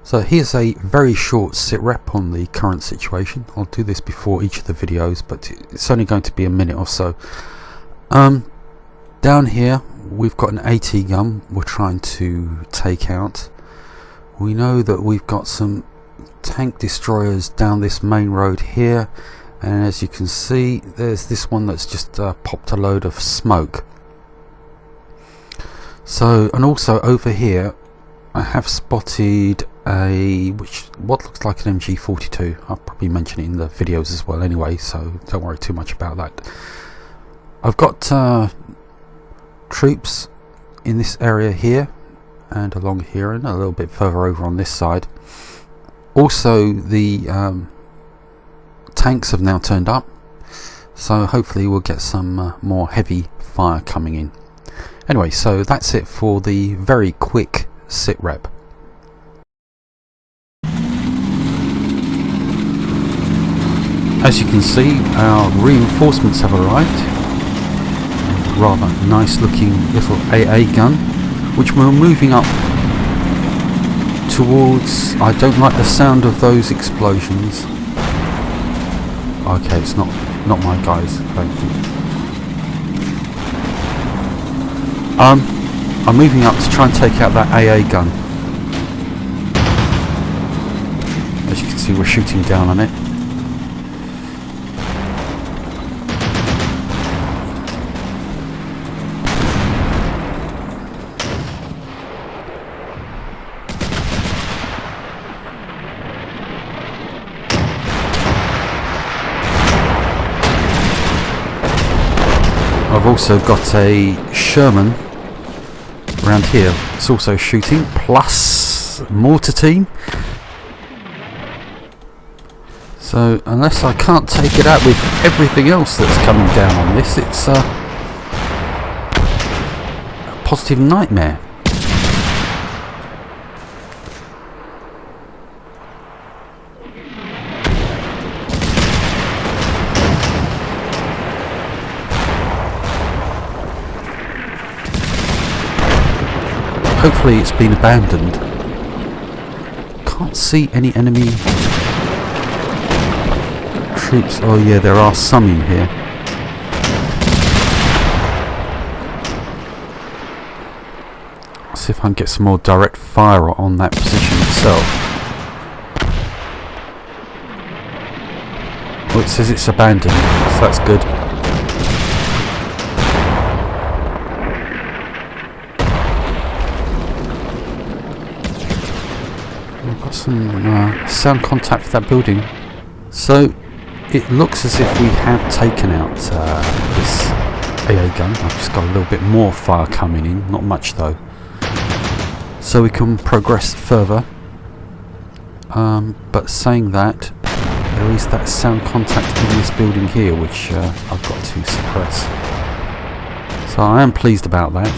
So here's a very short SITREP on the current situation. I'll do this before each of the videos, but it's only going to be a minute or so. Down here we've got an AT gun we're trying to take out. We know that we've got some tank destroyers down this main road here, and as you can see there's this one that's just popped a load of smoke. So, and also over here I have spotted what looks like an MG42. I'll probably mention it in the videos as well anyway, so don't worry too much about that. I've got troops in this area here and along here and a little bit further over on this side. Also the tanks have now turned up, so hopefully we'll get some more heavy fire coming in. Anyway, so that's it for the very quick SITREP. As you can see, our reinforcements have arrived. A rather nice looking little AA gun, which we're moving up towards. I don't like the sound of those explosions. Okay, it's not my guys. Thank you. I'm moving up to try and take out that AA gun. As you can see, we're shooting down on it. I've also got a Sherman around here. It's also shooting, plus mortar team. So unless I can't take it out with everything else that's coming down on this, it's a positive nightmare. Hopefully it's been abandoned. Can't see any enemy troops. Oh yeah, there are some in here. Let's see if I can get some more direct fire on that position itself. Oh, it says it's abandoned, so that's good. Some sound contact for that building. So it looks as if we have taken out this AA gun. I've just got a little bit more fire coming in, not much though, so we can progress further. But saying that, there is that sound contact in this building here which I've got to suppress, so I am pleased about that.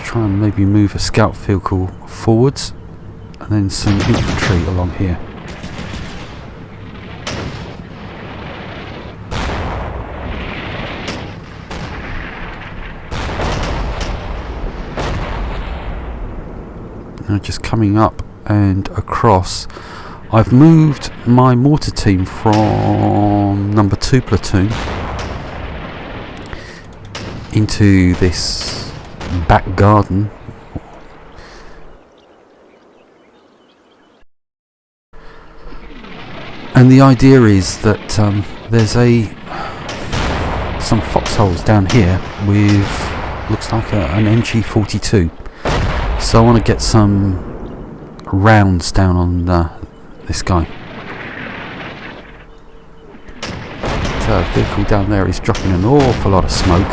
Try and maybe move a scout vehicle forwards and then some infantry along here. Now just coming up and across, I've moved my mortar team from number 2 platoon into this back garden. And the idea is that there's some foxholes down here with looks like an MG42. So I want to get some rounds down on this guy. The vehicle down there is dropping an awful lot of smoke.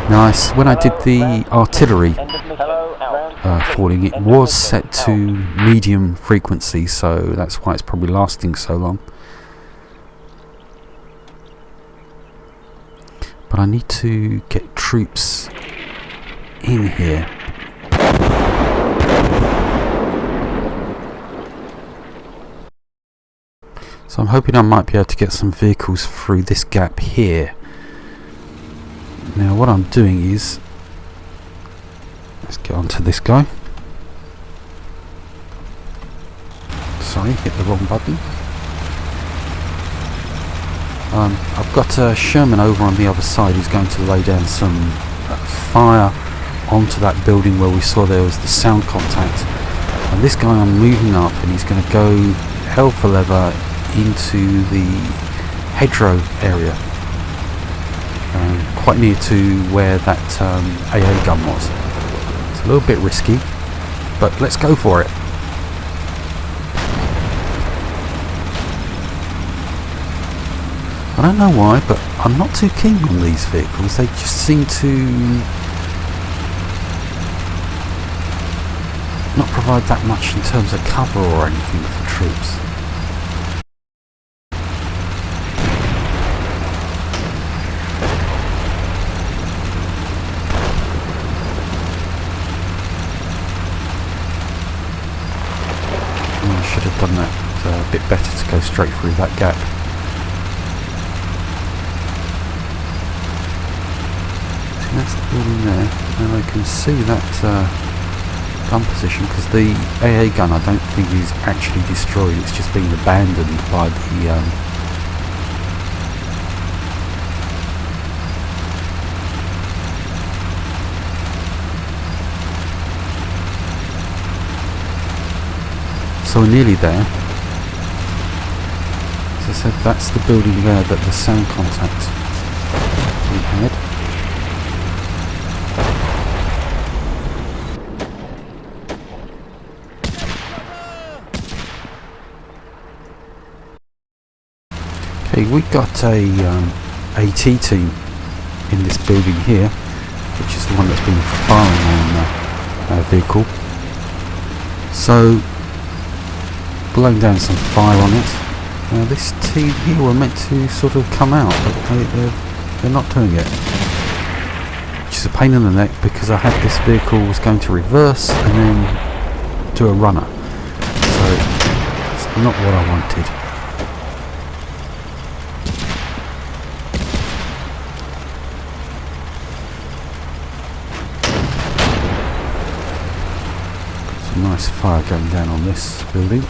Nice. When I did the artillery falling, it was set to medium frequency, so that's why it's probably lasting so long. But I need to get troops in here. So I'm hoping I might be able to get some vehicles through this gap here. Now what I'm doing is, let's get onto this guy. Sorry, hit the wrong button. I've got Sherman over on the other side who's going to lay down some fire onto that building where we saw there was the sound contact. And this guy I'm moving up, and he's going to go hell for leather into the hedgerow area, quite near to where that AA gun was. It's a little bit risky, but let's go for it. I don't know why, but I'm not too keen on these vehicles. They just seem to not provide that much in terms of cover or anything for troops. I should have done that a bit better to go straight through that gap. That's the building there, and I can see that gun position, because the AA gun I don't think is actually destroyed, it's just been abandoned by the so we're nearly there. As I said, that's the building there that the sound contact we had. We've got a AT team in this building here, which is the one that's been firing on our vehicle. So, blowing down some fire on it. This team here were meant to sort of come out, but they're not doing it. Which is a pain in the neck, because I had this vehicle was going to reverse and then do a runner. So, it's not what I wanted. Nice fire going down on this building.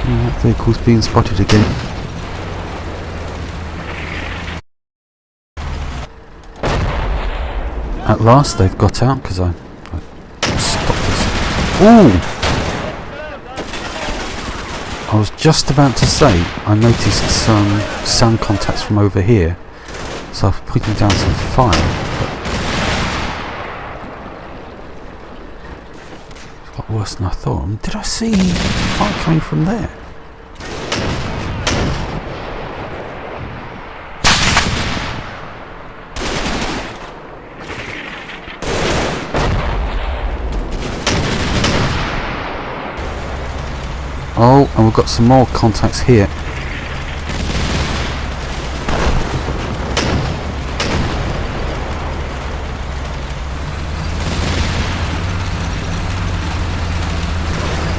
And that vehicle's being spotted again. At last they've got out, because I stopped this. Ooh! I was just about to say, I noticed some sound contacts from over here, so I've putting down some fire. It's a lot worse than I thought. Did I see fire coming from there? Oh, and we've got some more contacts here.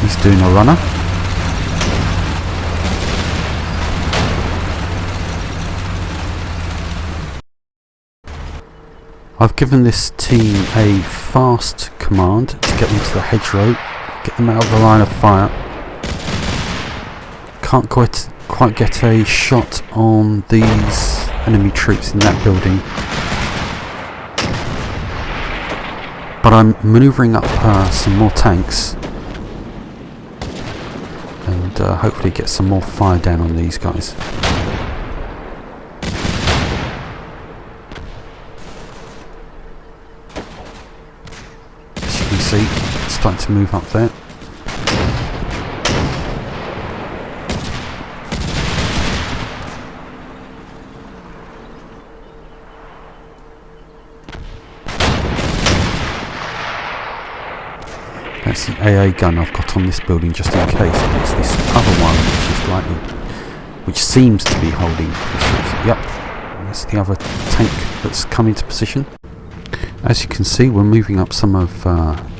He's doing a runner. I've given this team a fast command to get them to the hedgerow, get them out of the line of fire. Can't quite get a shot on these enemy troops in that building, but I'm manoeuvring up some more tanks and hopefully get some more fire down on these guys. As you can see, it's starting to move up there. That's the AA gun I've got on this building just in case. It's this other one which seems to be holding. Yep. That's the other tank that's come into position. As you can see, we're moving up some of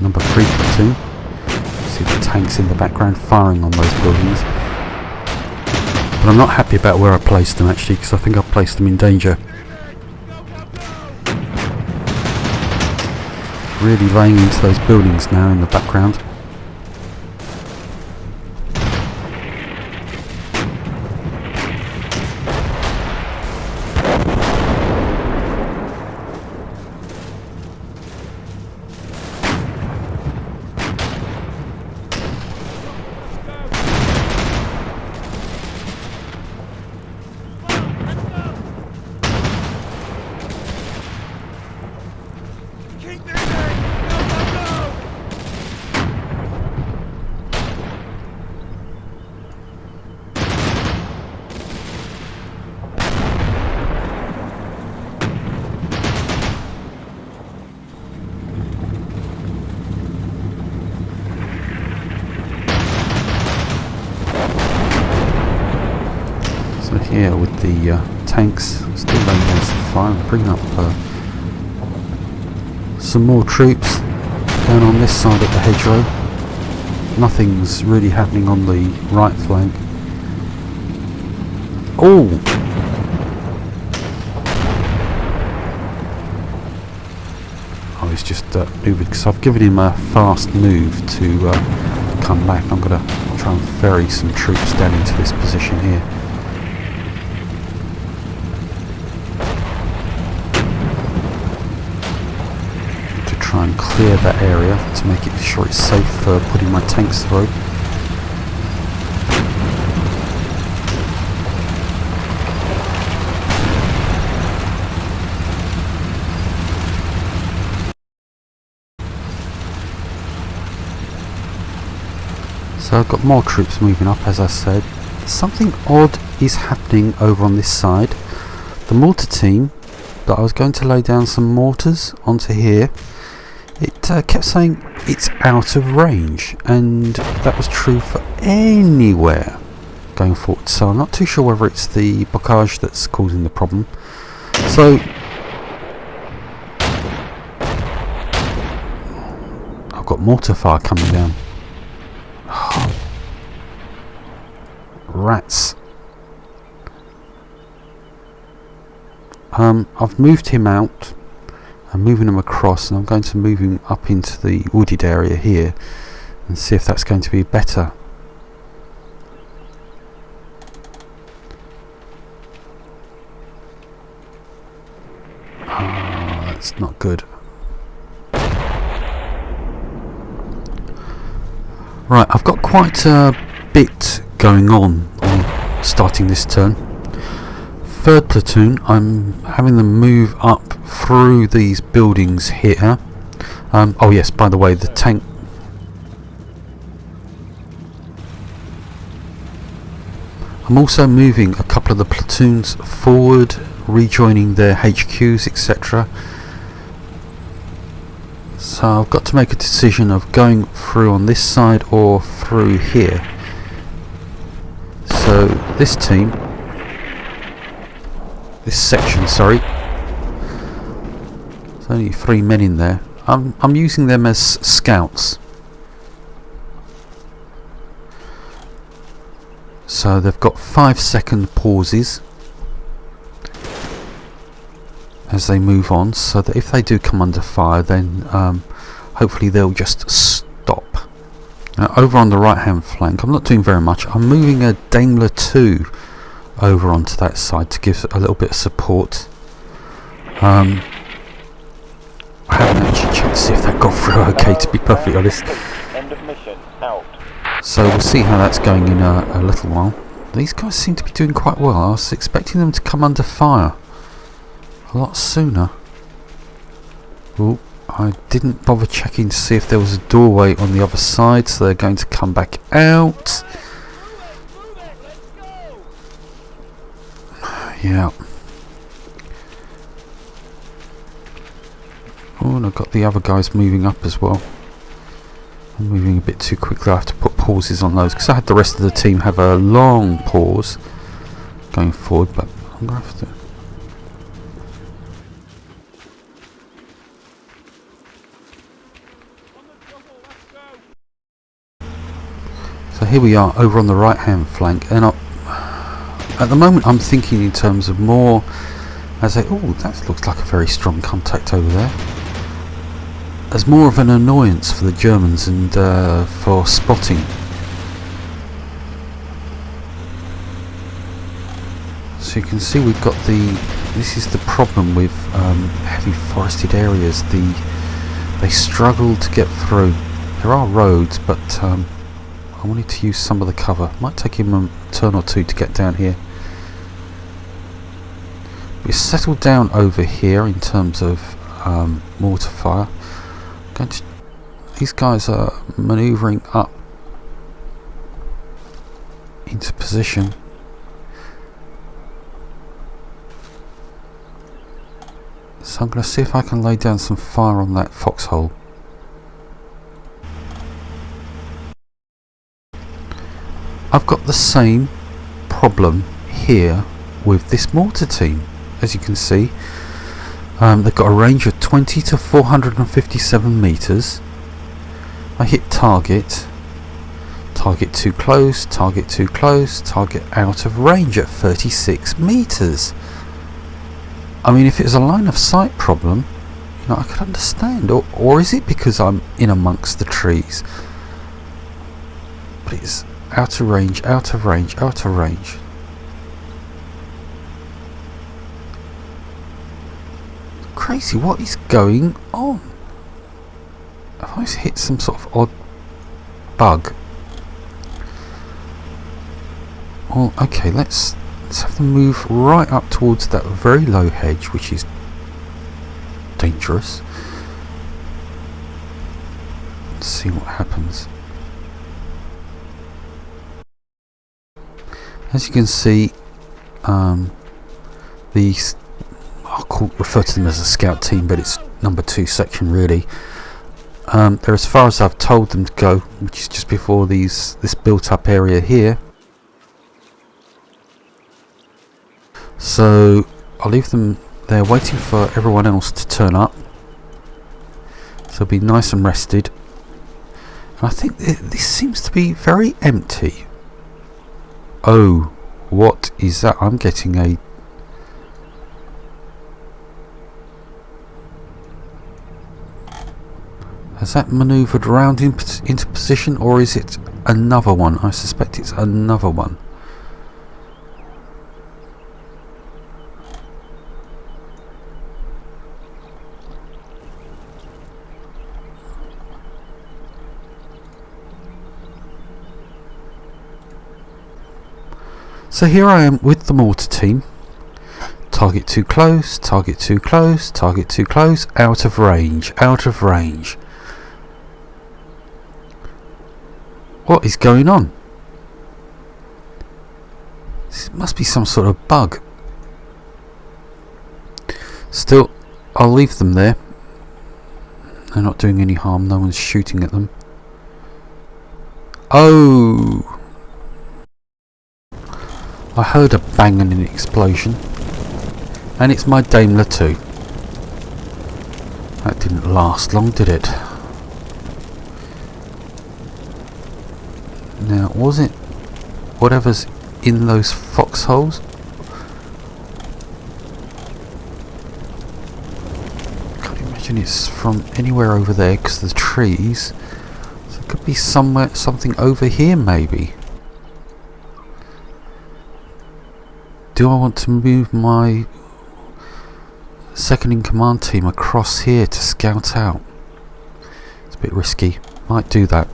number 3 platoon. See the tanks in the background firing on those buildings. But I'm not happy about where I placed them actually, because I think I've placed them in danger. Really laying into those buildings now in the background. So here with the tanks still laying down some fire, and bring up some more troops down on this side of the hedgerow. Nothing's really happening on the right flank. Oh! Oh, he's just moving, because I've given him a fast move to come back. I'm going to try and ferry some troops down into this position here. Try and clear that area to make it sure it's safe for putting my tanks through. So I've got more troops moving up, as I said. Something odd is happening over on this side. The mortar team that I was going to lay down some mortars onto here, it kept saying it's out of range, and that was true for anywhere going forward. So I'm not too sure whether it's the blockage that's causing the problem. So I've got mortar fire coming down. Oh, rats. I've moved him out. I'm moving him across, and I'm going to move him up into the wooded area here and see if that's going to be better. Oh, that's not good. Right, I've got quite a bit going on starting this turn. 3rd platoon, I'm having them move up through these buildings here. Oh yes, by the way, the tank... I'm also moving a couple of the platoons forward, rejoining their HQs, etc. So I've got to make a decision of going through on this side or through here. So this team... this section, sorry. There's only 3 men in there. I'm using them as scouts. So they've got 5-second pauses as they move on, so that if they do come under fire, then hopefully they'll just stop. Now, over on the right hand flank, I'm not doing very much. I'm moving a Daimler 2 over onto that side to give a little bit of support. I haven't actually checked to see if that got through okay, to be perfectly honest. End of mission. Out. So we'll see how that's going in a little while. These guys seem to be doing quite well. I was expecting them to come under fire a lot sooner. Oh, I didn't bother checking to see if there was a doorway on the other side, so they're going to come back out. Yeah. Oh, and I've got the other guys moving up as well. I'm moving a bit too quickly. I have to put pauses on those, because I had the rest of the team have a long pause going forward, but I'm going to have to... So here we are over on the right hand flank, and at the moment I'm thinking in terms of more as a, oh, that looks like a very strong contact over there, as more of an annoyance for the Germans and for spotting. So you can see we've got this is the problem with heavy forested areas, they struggle to get through. There are roads, but I wanted to use some of the cover. Might take him a turn or two to get down here. We're settled down over here in terms of mortar fire. These guys are manoeuvring up into position. So I'm going to see if I can lay down some fire on that foxhole. I've got the same problem here with this mortar team. As you can see, they've got a range of 20 to 457 meters. I hit target, target too close, target too close, target out of range at 36 meters. I mean, if it was a line of sight problem, you know, I could understand. Or is it because I'm in amongst the trees? But it's out of range, out of range, out of range. Crazy, what is going on? Have I hit some sort of odd bug? Well, okay, let's have them move right up towards that very low hedge, which is dangerous. Let's see what happens. As you can see, these, I'll refer to them as a scout team, but it's number 2 section really. They're as far as I've told them to go, which is just before this built up area here. So I'll leave them there waiting for everyone else to turn up. So be nice and rested. And I think this seems to be very empty. Oh, what is that? I'm getting a... Has that manoeuvred around into position, or is it another one? I suspect it's another one. So here I am with the mortar team. Target too close, target too close, target too close, out of range, out of range. What is going on? This must be some sort of bug. Still, I'll leave them there. They're not doing any harm, no one's shooting at them. Oh! I heard a bang and an explosion, and it's my Daimler too. That didn't last long, did it? Now, was it whatever's in those foxholes? Can't imagine it's from anywhere over there because of the trees. So it could be somewhere, something over here maybe. Do I want to move my second in command team across here to scout out? It's a bit risky. Might do that.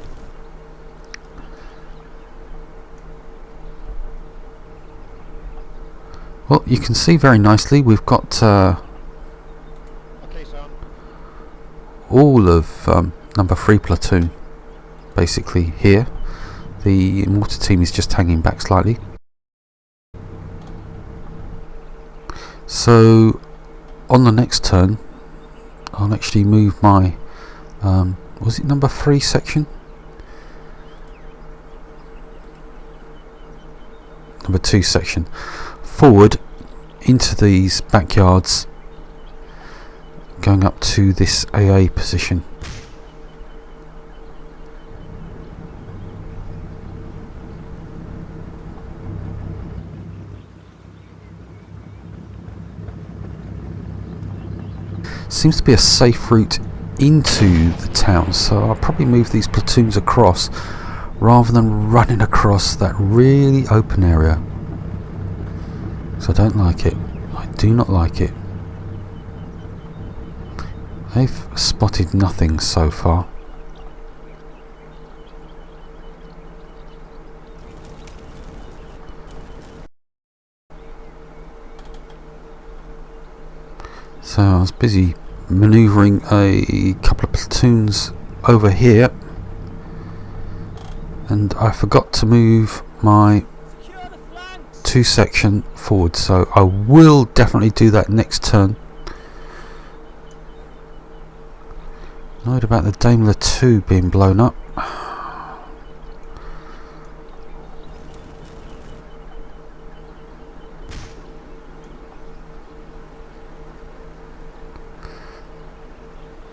Well, you can see very nicely we've got all of number 3 platoon basically here. The mortar team is just hanging back slightly. So on the next turn I'll actually move my was it number 3 section? Number 2 section forward into these backyards, going up to this AA position. seems to be a safe route into the town, so I'll probably move these platoons across rather than running across that really open area. So I don't like it. I do not like it. They've spotted nothing so far. So I was busy manoeuvring a couple of platoons over here, and I forgot to move my 2 section forward, so I will definitely do that next turn. Annoyed about the Daimler 2 being blown up.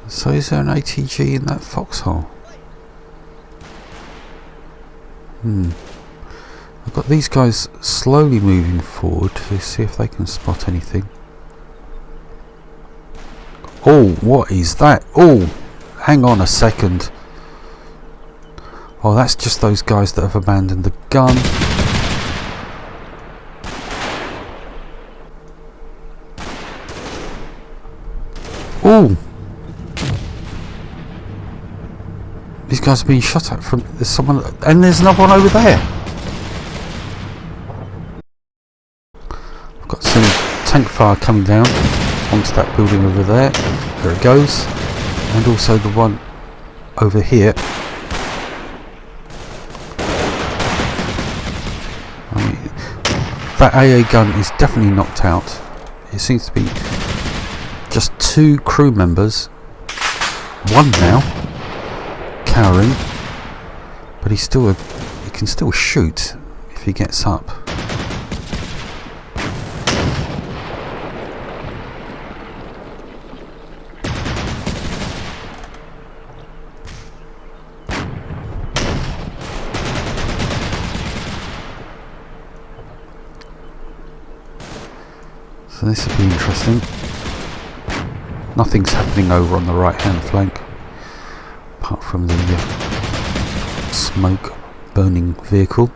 So is there an ATG in that foxhole? I've got these guys slowly moving forward to see if they can spot anything. Oh, what is that? Oh, hang on a second. Oh, that's just those guys that have abandoned the gun. Oh! These guys are being shot at from... There's someone... And there's another one over there! I've got some tank fire coming down onto that building over there. There it goes. And also the one over here. I mean, that AA gun is definitely knocked out. It seems to be just 2 crew members. 1 now. Cowering, but he can still shoot if he gets up. So this will be interesting. Nothing's happening over on the right hand flank, apart from the smoke burning vehicle.